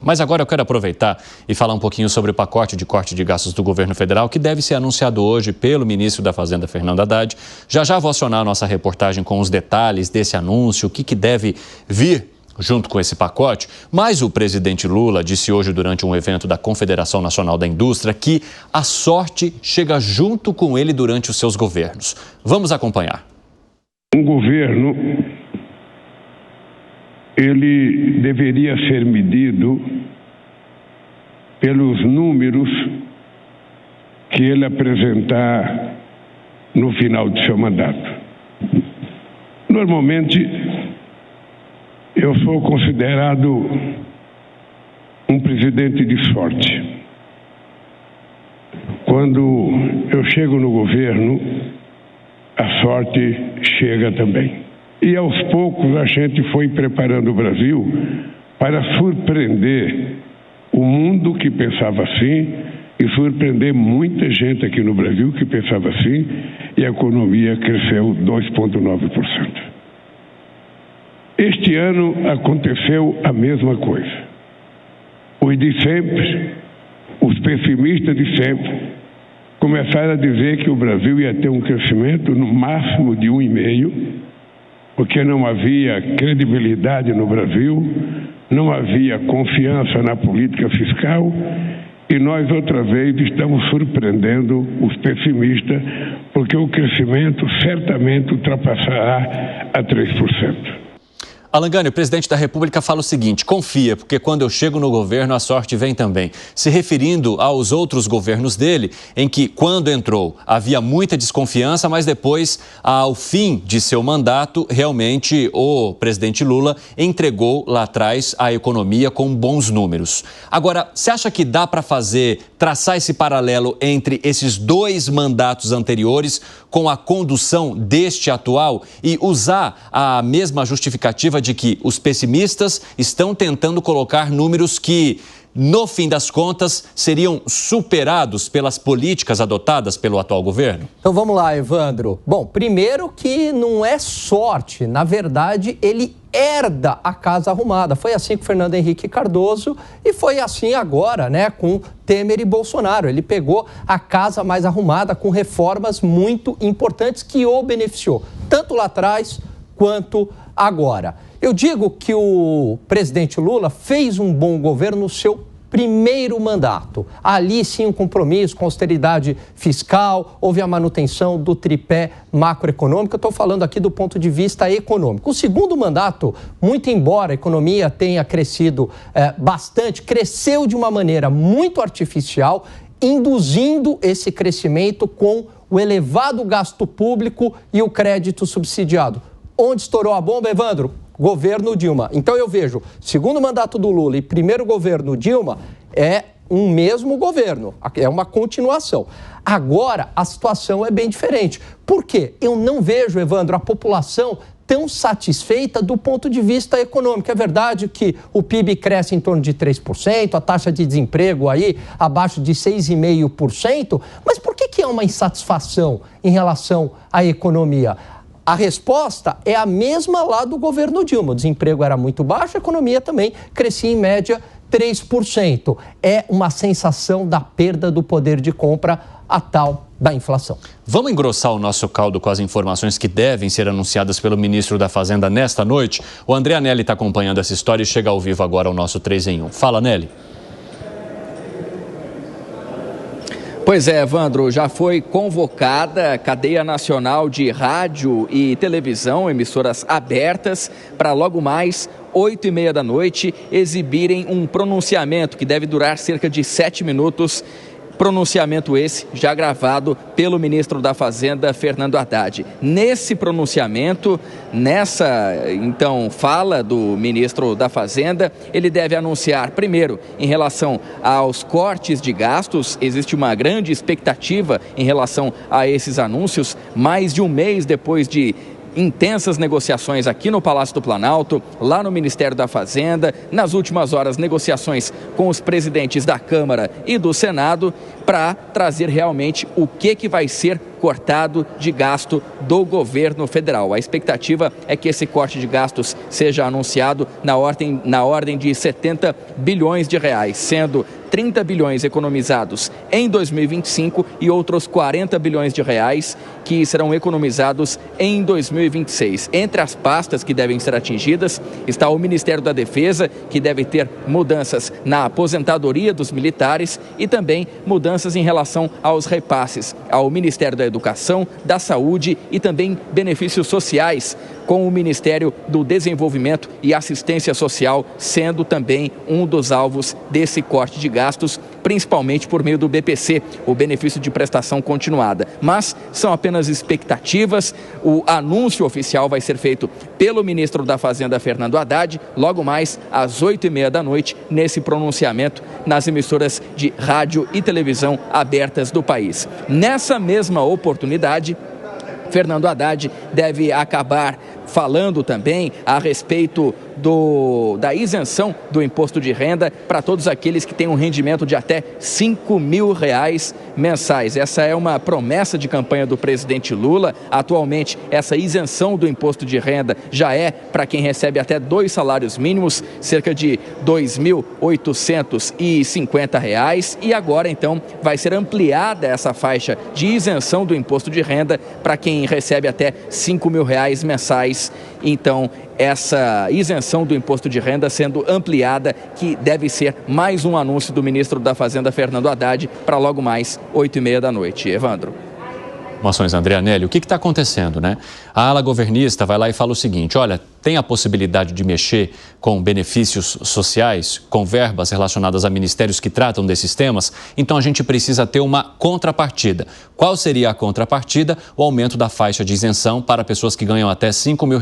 Mas agora eu quero aproveitar e falar um pouquinho sobre o pacote de corte de gastos do governo federal que deve ser anunciado hoje pelo ministro da Fazenda, Fernando Haddad. Já vou acionar a nossa reportagem com os detalhes desse anúncio, o que deve vir junto com esse pacote. Mas o presidente Lula disse hoje durante um evento da Confederação Nacional da Indústria que a sorte chega junto com ele durante os seus governos. Vamos acompanhar. Um governo, ele deveria ser medido pelos números que ele apresentar no final de seu mandato. Normalmente, eu sou considerado um presidente de sorte. Quando eu chego no governo, a sorte chega também. E aos poucos a gente foi preparando o Brasil para surpreender o mundo que pensava assim e surpreender muita gente aqui no Brasil que pensava assim, e a economia cresceu 2,9%. Este ano aconteceu a mesma coisa. Os de sempre, os pessimistas de sempre, começaram a dizer que o Brasil ia ter um crescimento no máximo de 1,5%, porque não havia credibilidade no Brasil, não havia confiança na política fiscal, e nós outra vez estamos surpreendendo os pessimistas, porque o crescimento certamente ultrapassará a 3%. Alan Gani, o presidente da República fala o seguinte: confia, porque quando eu chego no governo a sorte vem também. Se referindo aos outros governos dele, em que quando entrou havia muita desconfiança, mas depois, ao fim de seu mandato, realmente o presidente Lula entregou lá atrás a economia com bons números. Agora, você acha que dá para traçar esse paralelo entre esses dois mandatos anteriores com a condução deste atual e usar a mesma justificativa de que os pessimistas estão tentando colocar números que, no fim das contas, seriam superados pelas políticas adotadas pelo atual governo? Então vamos lá, Evandro. Bom, primeiro que não é sorte, na verdade ele herda a casa arrumada. Foi assim com Fernando Henrique Cardoso e foi assim agora, né, com Temer e Bolsonaro. Ele pegou a casa mais arrumada com reformas muito importantes que o beneficiou, tanto lá atrás quanto agora. Eu digo que o presidente Lula fez um bom governo no seu primeiro mandato. Ali sim um compromisso com austeridade fiscal, houve a manutenção do tripé macroeconômico. Eu estou falando aqui do ponto de vista econômico. O segundo mandato, muito embora a economia tenha crescido bastante, cresceu de uma maneira muito artificial, induzindo esse crescimento com o elevado gasto público e o crédito subsidiado. Onde estourou a bomba, Evandro? Governo Dilma. Então eu vejo, segundo mandato do Lula e primeiro governo Dilma, é um mesmo governo, é uma continuação. Agora, a situação é bem diferente. Por quê? Eu não vejo, Evandro, a população tão satisfeita do ponto de vista econômico. É verdade que o PIB cresce em torno de 3%, a taxa de desemprego aí abaixo de 6,5%, mas por que há uma insatisfação em relação à economia? A resposta é a mesma lá do governo Dilma. O desemprego era muito baixo, a economia também crescia em média 3%. É uma sensação da perda do poder de compra, a tal da inflação. Vamos engrossar o nosso caldo com as informações que devem ser anunciadas pelo ministro da Fazenda nesta noite. O André Anelli está acompanhando essa história e chega ao vivo agora ao nosso 3 em 1. Fala, Anelli. Pois é, Evandro, já foi convocada a cadeia nacional de rádio e televisão, emissoras abertas, para logo mais 8h30 da noite exibirem um pronunciamento que deve durar cerca de 7 minutos. Pronunciamento esse já gravado pelo ministro da Fazenda, Fernando Haddad. Nesse pronunciamento, então, fala do ministro da Fazenda, ele deve anunciar, primeiro, em relação aos cortes de gastos. Existe uma grande expectativa em relação a esses anúncios, mais de um mês depois de intensas negociações aqui no Palácio do Planalto, lá no Ministério da Fazenda, nas últimas horas negociações com os presidentes da Câmara e do Senado para trazer realmente o que vai ser cortado de gasto do governo federal. A expectativa é que esse corte de gastos seja anunciado na ordem de 70 bilhões de reais, sendo 30 bilhões economizados em 2025 e outros 40 bilhões de reais que serão economizados em 2026. Entre as pastas que devem ser atingidas está o Ministério da Defesa, que deve ter mudanças na aposentadoria dos militares e também mudanças em relação aos repasses ao Ministério da Educação, da Saúde e também benefícios sociais, com o Ministério do Desenvolvimento e Assistência Social sendo também um dos alvos desse corte de gastos, principalmente por meio do BPC, o benefício de prestação continuada. Mas são apenas expectativas. O anúncio oficial vai ser feito pelo ministro da Fazenda, Fernando Haddad, logo mais às 8h30 da noite, nesse pronunciamento nas emissoras de rádio e televisão abertas do país. Nessa mesma oportunidade, Fernando Haddad deve acabar falando também a respeito da isenção do imposto de renda para todos aqueles que têm um rendimento de até R$5 mil mensais. Essa é uma promessa de campanha do presidente Lula. Atualmente, essa isenção do imposto de renda já é para quem recebe até 2 salários mínimos, cerca de R$ 2.850. E agora, então, vai ser ampliada essa faixa de isenção do imposto de renda para quem recebe até R$5 mil mensais. Então, essa isenção do imposto de renda sendo ampliada, que deve ser mais um anúncio do ministro da Fazenda, Fernando Haddad, para logo mais 8h30 da noite. Evandro. Informações, André Anelli. O que está acontecendo, né? A ala governista vai lá e fala o seguinte: olha, tem a possibilidade de mexer com benefícios sociais, com verbas relacionadas a ministérios que tratam desses temas, então a gente precisa ter uma contrapartida. Qual seria a contrapartida? O aumento da faixa de isenção para pessoas que ganham até R$5 mil.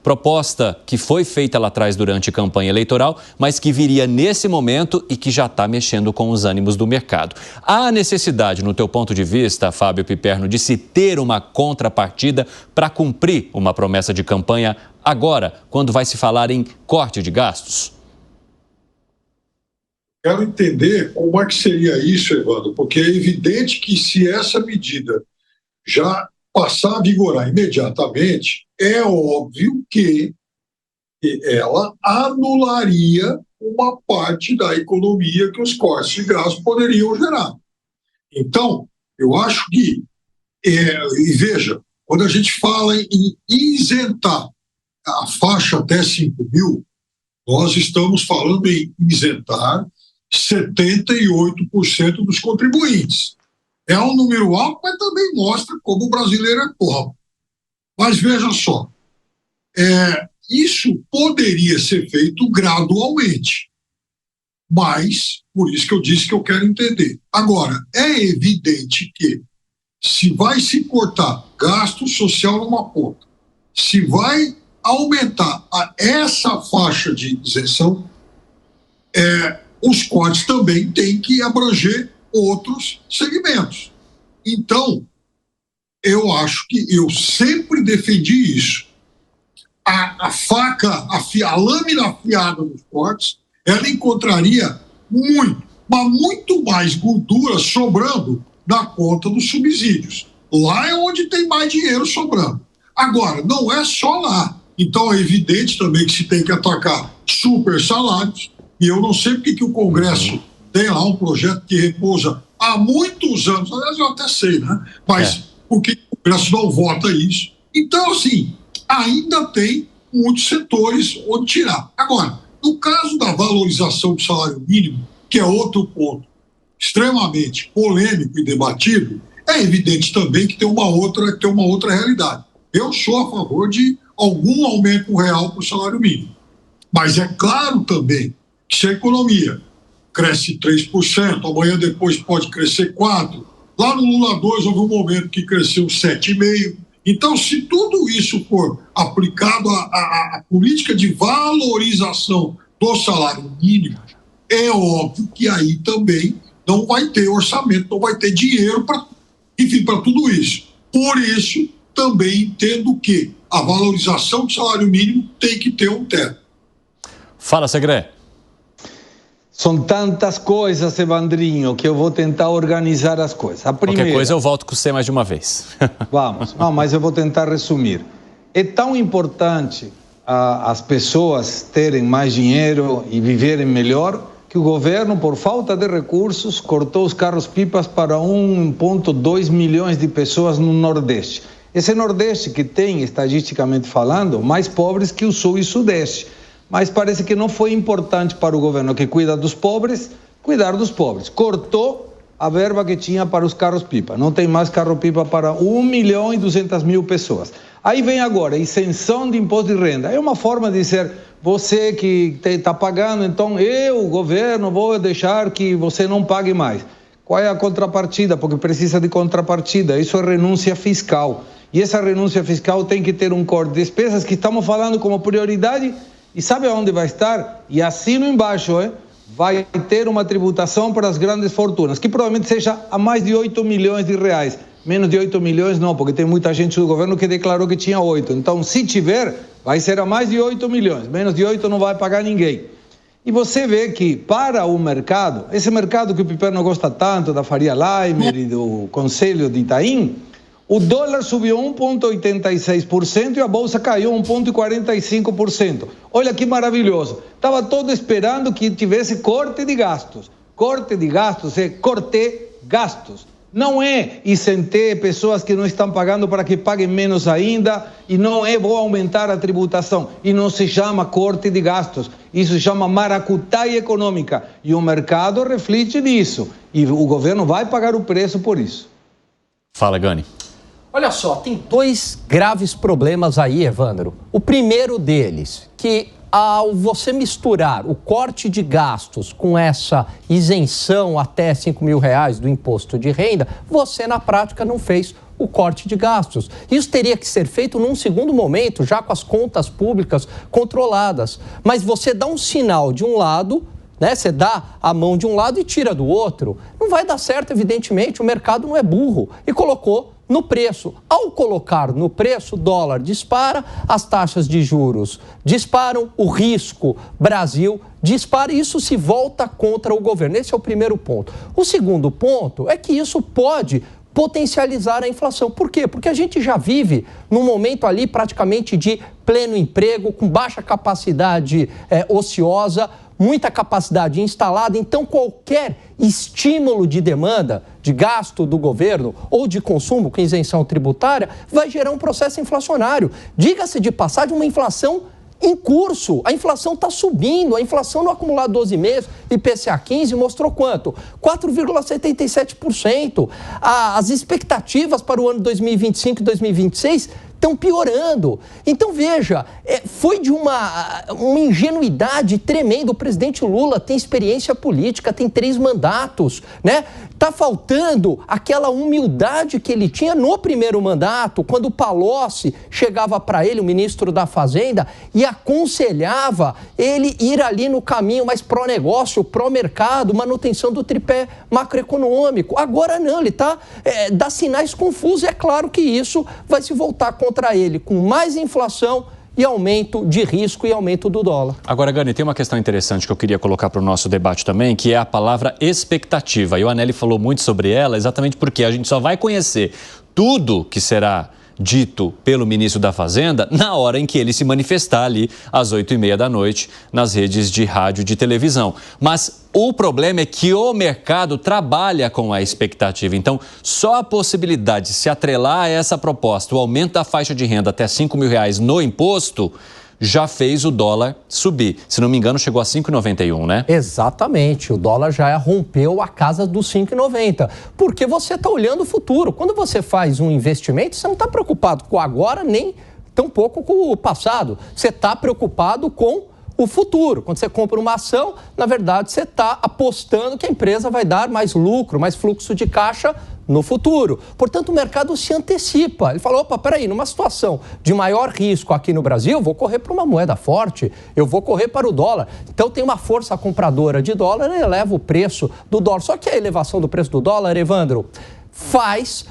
Proposta que foi feita lá atrás durante a campanha eleitoral, mas que viria nesse momento e que já está mexendo com os ânimos do mercado. Há necessidade, no teu ponto de vista, Fábio Piperno, de se ter uma contrapartida para cumprir uma promessa de campanha agora, quando vai se falar em corte de gastos? Quero entender como é que seria isso, Evandro, porque é evidente que se essa medida já passar a vigorar imediatamente, é óbvio que ela anularia uma parte da economia que os cortes de gastos poderiam gerar. Então, eu acho que, e veja, quando a gente fala em isentar a faixa até 5 mil, nós estamos falando em isentar 78% dos contribuintes. É um número alto, mas também mostra como o brasileiro é pobre. Mas veja só, isso poderia ser feito gradualmente, mas por isso que eu disse que eu quero entender. Agora, é evidente que se vai se cortar gasto social numa ponta, se vai aumentar essa faixa de isenção, os cortes também têm que abranger outros segmentos. Então, eu acho que eu sempre defendi isso. A faca, a lâmina afiada dos cortes, ela encontraria muito mais gordura sobrando na conta dos subsídios. Lá é onde tem mais dinheiro sobrando. Agora, não é só lá. Então é evidente também que se tem que atacar super salários, e eu não sei porque que o Congresso tem lá um projeto que repousa há muitos anos, aliás eu até sei, né? Mas por que o Congresso não vota isso? Então, assim, ainda tem muitos setores onde tirar. Agora, no caso da valorização do salário mínimo, que é outro ponto extremamente polêmico e debatido, é evidente também que tem uma outra realidade. Eu sou a favor de algum aumento real para o salário mínimo. Mas é claro também que se a economia cresce 3%, amanhã depois pode crescer 4%, lá no Lula 2 houve um momento que cresceu 7,5%. Então, se tudo isso for aplicado à política de valorização do salário mínimo, é óbvio que aí também não vai ter orçamento, não vai ter dinheiro para tudo isso. Por isso, também entendo que a valorização do salário mínimo tem que ter um teto. Fala, Segré. São tantas coisas, Evandrinho, que eu vou tentar organizar as coisas. A primeira... Qualquer coisa eu volto com você mais de uma vez. Vamos. Não, mas eu vou tentar resumir. É tão importante as pessoas terem mais dinheiro e viverem melhor que o governo, por falta de recursos, cortou os carros-pipas para 1,2 milhões de pessoas no Nordeste. Esse Nordeste que tem, estatisticamente falando, mais pobres que o Sul e Sudeste. Mas parece que não foi importante para o governo que cuida dos pobres, cuidar dos pobres. Cortou a verba que tinha para os carros-pipa. Não tem mais carro-pipa para 1.200.000 pessoas. Aí vem agora, isenção de imposto de renda. É uma forma de dizer, você que está pagando, então eu, governo, vou deixar que você não pague mais. Qual é a contrapartida? Porque precisa de contrapartida. Isso é renúncia fiscal. E essa renúncia fiscal tem que ter um corte de despesas que estamos falando como prioridade. E sabe aonde vai estar? E assino embaixo, vai ter uma tributação para as grandes fortunas, que provavelmente seja a mais de 8 milhões de reais. Menos de 8 milhões não, porque tem muita gente do governo que declarou que tinha 8. Então, se tiver, vai ser a mais de 8 milhões. Menos de 8 não vai pagar ninguém. E você vê que, para o mercado, esse mercado que o Piper não gosta tanto, da Faria Limer e do Conselho de Itaim, o dólar subiu 1,86% e a bolsa caiu 1,45%. Olha que maravilhoso. Estava todo esperando que tivesse corte de gastos. Corte de gastos é corte gastos. Não é isentar pessoas que não estão pagando para que paguem menos ainda, e não é vou aumentar a tributação. E não se chama corte de gastos. Isso se chama maracutaia econômica. E o mercado reflete nisso. E o governo vai pagar o preço por isso. Fala, Gani. Olha só, tem dois graves problemas aí, Evandro. O primeiro deles, que ao você misturar o corte de gastos com essa isenção até R$5.000 do imposto de renda, você na prática não fez o corte de gastos. Isso teria que ser feito num segundo momento, já com as contas públicas controladas. Mas você dá um sinal de um lado, né? Você dá a mão de um lado e tira do outro. Não vai dar certo, evidentemente, o mercado não é burro. E colocou no preço. Ao colocar no preço, o dólar dispara, as taxas de juros disparam, o risco Brasil dispara e isso se volta contra o governo. Esse é o primeiro ponto. O segundo ponto é que isso pode potencializar a inflação. Por quê? Porque a gente já vive num momento ali praticamente de pleno emprego, com baixa capacidade ociosa, muita capacidade instalada, então qualquer estímulo de demanda, de gasto do governo ou de consumo com isenção tributária vai gerar um processo inflacionário. Diga-se de passagem, uma inflação em curso. A inflação está subindo, a inflação no acumulado 12 meses, IPCA 15, mostrou quanto? 4,77%. As expectativas para o ano 2025 e 2026 estão piorando. Então, veja, foi de uma ingenuidade tremenda. O presidente Lula tem experiência política, tem 3 mandatos, né? Está faltando aquela humildade que ele tinha no primeiro mandato, quando o Palocci chegava para ele, o ministro da Fazenda, e aconselhava ele ir ali no caminho mais pró-negócio, pró-mercado, manutenção do tripé macroeconômico. Agora não, ele dá sinais confusos. É claro que isso vai se voltar contra ele, com mais inflação e aumento de risco e aumento do dólar. Agora, Gani, tem uma questão interessante que eu queria colocar para o nosso debate também, que é a palavra expectativa. E o Anelli falou muito sobre ela, exatamente porque a gente só vai conhecer tudo que será dito pelo ministro da Fazenda na hora em que ele se manifestar ali às 8h30 da noite nas redes de rádio e de televisão. Mas o problema é que o mercado trabalha com a expectativa. Então, só a possibilidade de se atrelar a essa proposta, o aumento da faixa de renda até R$5.000 no imposto, já fez o dólar subir. Se não me engano, chegou a 5,91, né? Exatamente. O dólar já rompeu a casa dos 5,90. Porque você está olhando o futuro. Quando você faz um investimento, você não está preocupado com o agora, nem tampouco com o passado. Você está preocupado com o futuro. Quando você compra uma ação, na verdade, você está apostando que a empresa vai dar mais lucro, mais fluxo de caixa no futuro. Portanto, o mercado se antecipa. Ele falou, opa, peraí, numa situação de maior risco aqui no Brasil, eu vou correr para uma moeda forte, eu vou correr para o dólar. Então, tem uma força compradora de dólar e eleva o preço do dólar. Só que a elevação do preço do dólar, Evandro, faz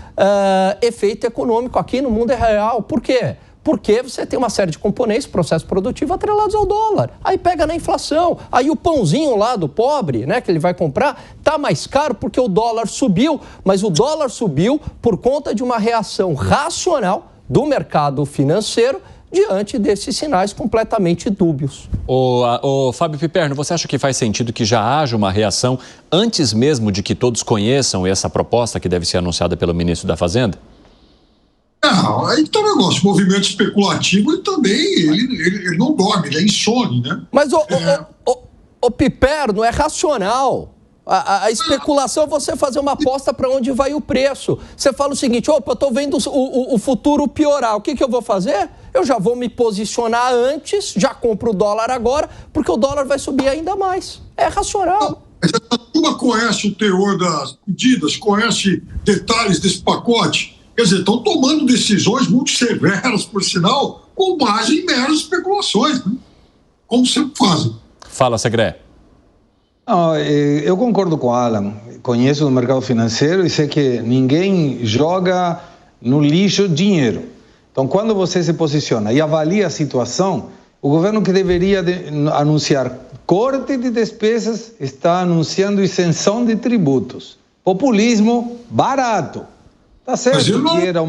efeito econômico aqui no mundo real. Por quê? porque você tem uma série de componentes, processo produtivo atrelados ao dólar. Aí pega na inflação, aí o pãozinho lá do pobre, né, que ele vai comprar, tá mais caro porque o dólar subiu, mas o dólar subiu por conta de uma reação racional do mercado financeiro diante desses sinais completamente dúbios. Ô, Fábio Piperno, você acha que faz sentido que já haja uma reação antes mesmo de que todos conheçam essa proposta que deve ser anunciada pelo ministro da Fazenda? Aí tá o negócio, movimento especulativo, ele também, ele não dorme, ele é insone, né? Mas o Piperno é racional. A especulação é você fazer uma aposta para onde vai o preço. Você fala o seguinte, opa, eu estou vendo o futuro piorar, o que eu vou fazer? Eu já vou me posicionar antes, já compro o dólar agora, porque o dólar vai subir ainda mais. É racional. A turma conhece o teor das medidas, conhece detalhes desse pacote. Quer dizer, estão tomando decisões muito severas, por sinal, com base em meras especulações, né? Como sempre fazem. Fala, Segré. Não, eu concordo com o Alan, conheço o mercado financeiro e sei que ninguém joga no lixo dinheiro. Então, quando você se posiciona e avalia a situação, o governo que deveria anunciar corte de despesas está anunciando isenção de tributos. Populismo barato. Tá certo que era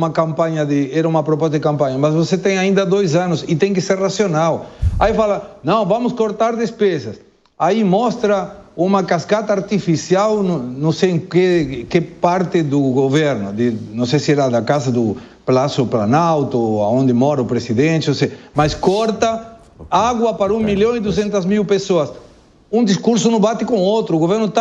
uma proposta de campanha, mas você tem ainda 2 anos e tem que ser racional. Aí fala, não, vamos cortar despesas. Aí mostra uma cascata artificial, não sei em que parte do governo, não sei se era da casa do Palácio Planalto, onde mora o presidente, mas corta água para 1.200.000 pessoas. Um discurso não bate com o outro, o governo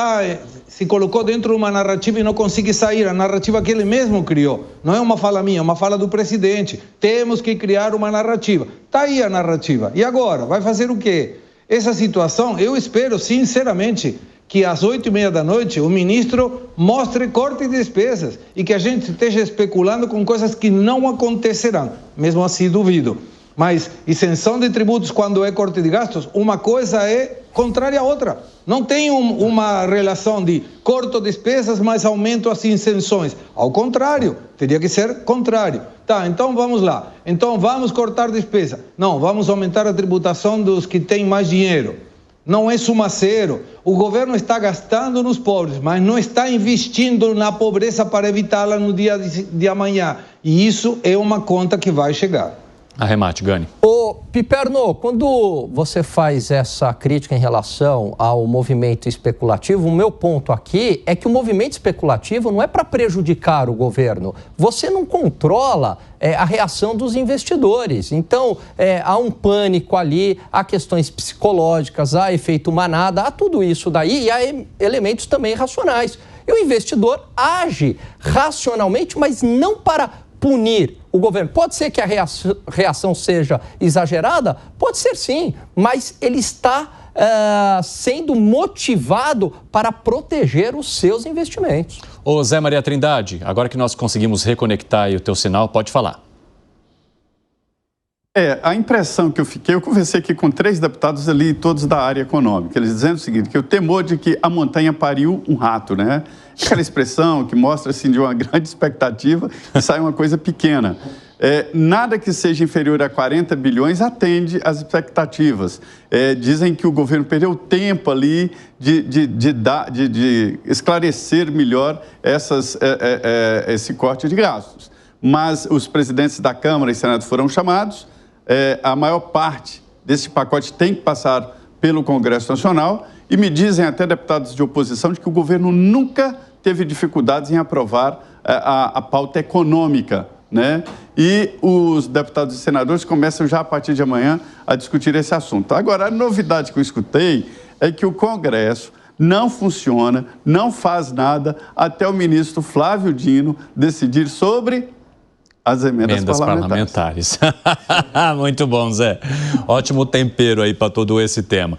se colocou dentro de uma narrativa e não consegue sair, a narrativa que ele mesmo criou. Não é uma fala minha, é uma fala do presidente. Temos que criar uma narrativa. Está aí a narrativa. E agora? Vai fazer o quê? Essa situação, eu espero, sinceramente, que às 8h30 da noite o ministro mostre corte de despesas e que a gente esteja especulando com coisas que não acontecerão. Mesmo assim, duvido. Mas isenção de tributos quando é corte de gastos, uma coisa é contrária à outra. Não tem uma relação de corto despesas, mas aumento as isenções. Ao contrário, teria que ser contrário. Tá, então vamos lá. Então vamos cortar despesa. Não, vamos aumentar a tributação dos que têm mais dinheiro. Não é somaceiro. O governo está gastando nos pobres, mas não está investindo na pobreza para evitá-la no dia de amanhã. E isso é uma conta que vai chegar. Arremate, Gani. Ô, Piperno, quando você faz essa crítica em relação ao movimento especulativo, o meu ponto aqui é que o movimento especulativo não é para prejudicar o governo. Você não controla a reação dos investidores. Então, há um pânico ali, há questões psicológicas, há efeito manada, há tudo isso daí e há elementos também racionais. E o investidor age racionalmente, mas não para punir o governo. Pode ser que a reação seja exagerada? Pode ser sim, mas ele está sendo motivado para proteger os seus investimentos. Ô Zé Maria Trindade, agora que nós conseguimos reconectar aí o teu sinal, pode falar. A impressão que eu fiquei, eu conversei aqui com 3 deputados ali, todos da área econômica, eles dizendo o seguinte, que o temor de que a montanha pariu um rato, né? Aquela expressão que mostra, assim, de uma grande expectativa e sai uma coisa pequena. Nada que seja inferior a 40 bilhões atende às expectativas. Dizem que o governo perdeu tempo ali de esclarecer melhor esse corte de gastos. Mas os presidentes da Câmara e Senado foram chamados, a maior parte desse pacote tem que passar pelo Congresso Nacional e me dizem até deputados de oposição de que o governo nunca teve dificuldades em aprovar a pauta econômica, né? E os deputados e senadores começam já a partir de amanhã a discutir esse assunto. Agora, a novidade que eu escutei é que o Congresso não funciona, não faz nada até o ministro Flávio Dino decidir sobre as emendas parlamentares. Muito bom, Zé. Ótimo tempero aí para todo esse tema.